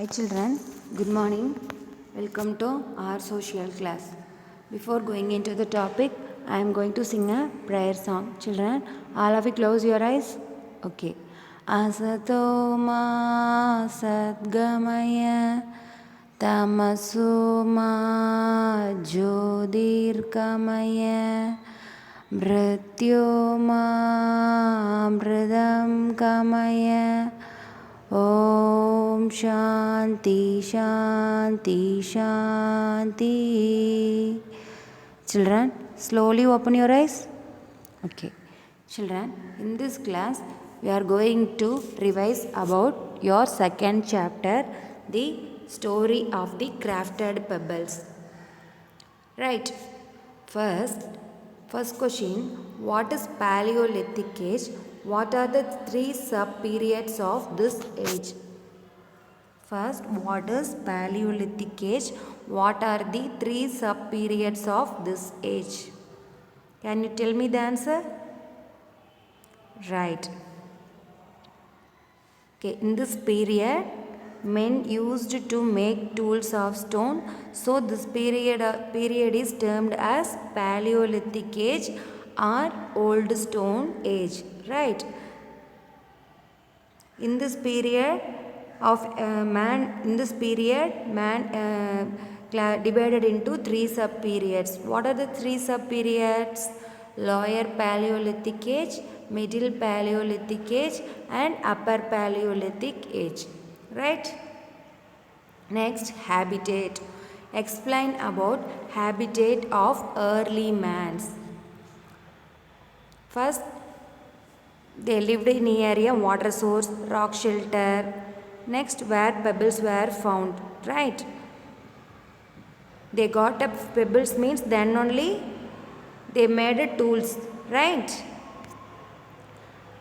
Hi children, good morning. Welcome to our social class. Before going into the topic, I am going to sing a prayer song. Children, all of you close your eyes. Okay. Asato ma sadgamaya tamaso ma jyotirgamaya mrityo mridam gamaya. Om Shanti Shanti Shanti. Children, slowly open your eyes. Okay. Children, in this class, we are going to revise about your second chapter, the story of the crafted pebbles. Right. First question, what is Paleolithic age? What are the three sub-periods of this age? First, what is Paleolithic age? What are the three sub-periods of this age? Can you tell me the answer? Right. Okay, in this period, men used to make tools of stone. So, this period is termed as Paleolithic age or Old Stone age. Right. In this period man divided into three sub periods. What are the three sub periods? Lower Paleolithic age, middle Paleolithic age and upper Paleolithic age. Right? Next, habitat. Explain about habitat of early mans. First, they lived near a water source, rock shelter. Next, where pebbles were found. Right? They got up pebbles means then only they made tools. Right?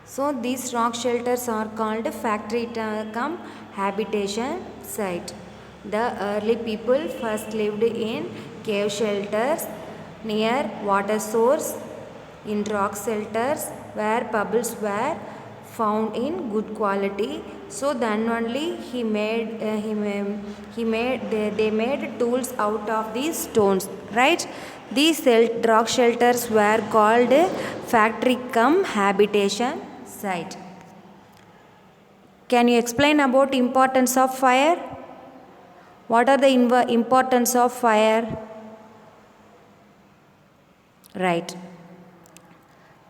So, these rock shelters are called factory cum habitation site. The early people first lived in cave shelters near water source, in rock shelters where pebbles were found in good quality. So then only they made tools out of these stones. Right? These rock shelters were called factory cum habitation site. Can you explain about importance of fire? What are the importance of fire? Right.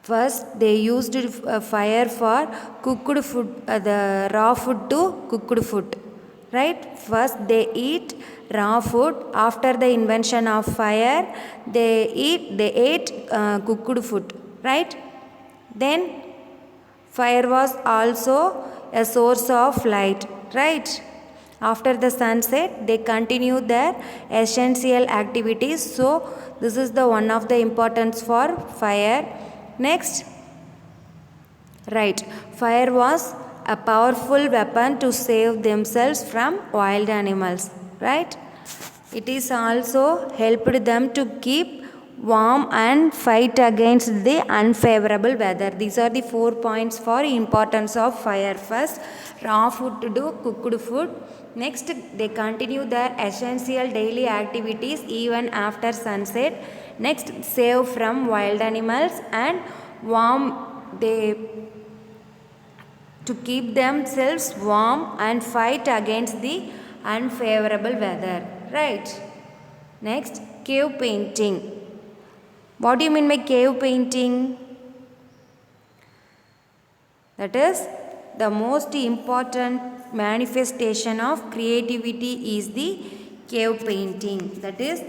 First, they used fire for cooked food, the raw food to cooked food. Right? First, they eat raw food. After the invention of fire, they ate cooked food. Right? Then, fire was also a source of light. Right? After the sunset, they continue their essential activities. So, this is the one of the importance for fire. Next, right, fire was a powerful weapon to save themselves from wild animals. Right? It is also helped them to keep warm and fight against the unfavorable weather. These are the 4 points for importance of fire. First, raw food to do cooked food. Next, they continue their essential daily activities even after sunset. Next, save from wild animals and warm to keep themselves warm and fight against the unfavorable weather. Right? Next, cave painting. What do you mean by cave painting? That is, the most important manifestation of creativity is the cave painting. That is,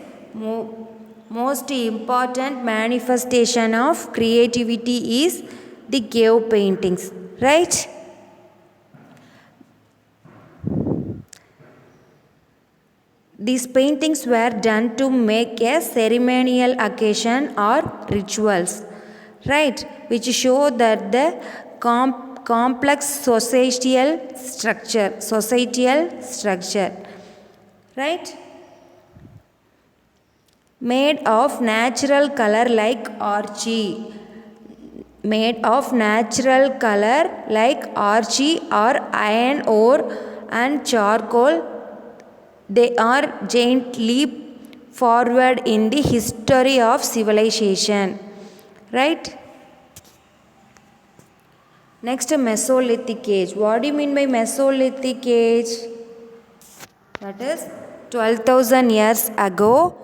most important manifestation of creativity is the cave paintings. Right? These paintings were done to make a ceremonial occasion or rituals, right, which show that the complex societal structure, right, made of natural color like orchid, or iron ore and charcoal, they are giant leap forward in the history of civilization, right? Next, Mesolithic age. What do you mean by Mesolithic age? That is 12,000 years ago,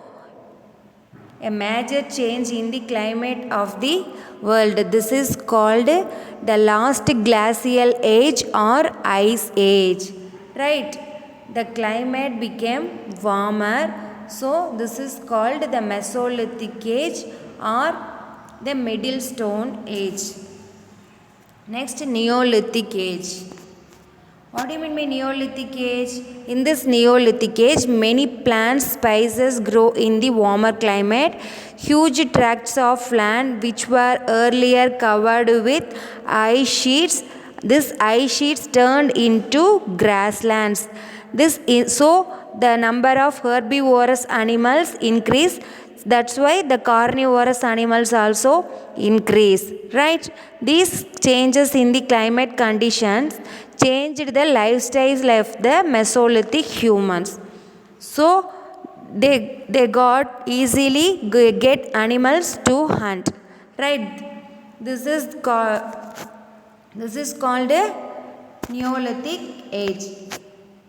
a major change in the climate of the world. This is called the last glacial age or ice age, right? The climate became warmer, so this is called the Mesolithic age or the Middle Stone age. Next, Neolithic age. What do you mean by Neolithic age? In this Neolithic age, many plants, spices grow in the warmer climate. Huge tracts of land which were earlier covered with ice sheets, these ice sheets turned into grasslands. So the number of herbivorous animals increased. That's why the carnivorous animals also increase, right? These changes in the climate conditions changed the lifestyles of the Mesolithic humans. So they got easily get animals to hunt, right? This is called a Neolithic age.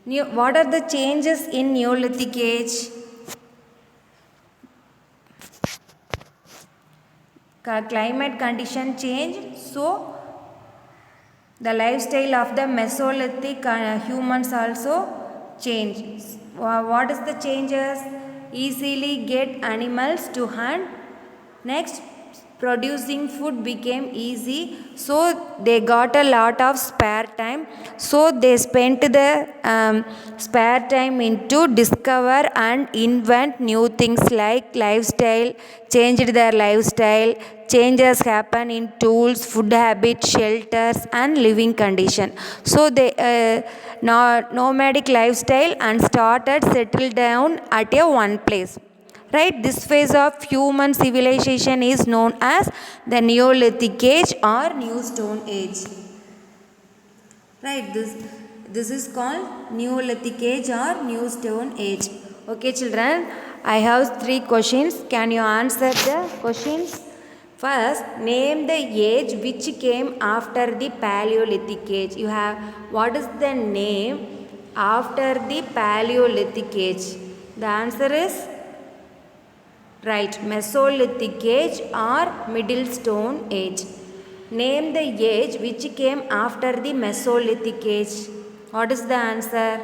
What are the changes in Neolithic age? Climate condition change, so the lifestyle of the Mesolithic humans also change. What is the changes? Easily get animals to hunt. Next, producing food became easy, so they got a lot of spare time, so they spent the spare time into discover and invent new things like lifestyle, changed their lifestyle. Changes happen in tools, food habits, shelters and living condition. So they nomadic lifestyle and started settle down at a one place. Right, this phase of human civilization is known as the Neolithic age or New Stone age. Right, this is called Neolithic age or New Stone age. Okay, children, I have 3 questions. Can you answer the questions? First, name the age which came after the Paleolithic age. You have, what is the name after the Paleolithic age? The answer is right, Mesolithic age or Middle Stone age. Name the age which came after the Mesolithic age. What is the answer?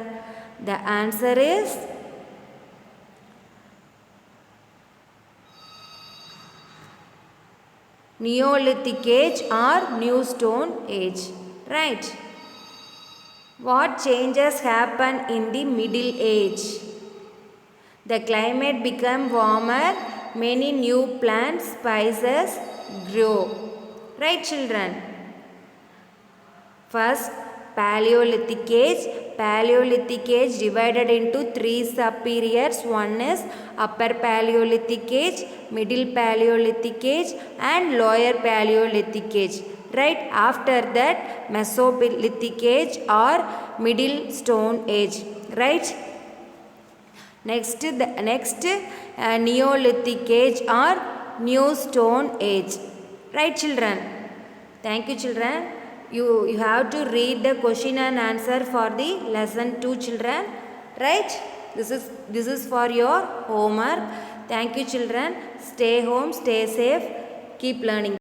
The answer is Neolithic age or New Stone age. Right. What changes happen in the Middle age? The climate became warmer, many new plants, spices grew. Right, children? First, Paleolithic age. Paleolithic age divided into 3 sub-periods. One is Upper Paleolithic age, Middle Paleolithic age and Lower Paleolithic age. Right, after that Mesolithic age or Middle Stone age. Right? Next, Neolithic age or New Stone age. Right, children? Thank you, children. You have to read the question and answer for the lesson 2, children. Right? This is for your homework. Thank you, children. Stay home, stay safe, keep learning.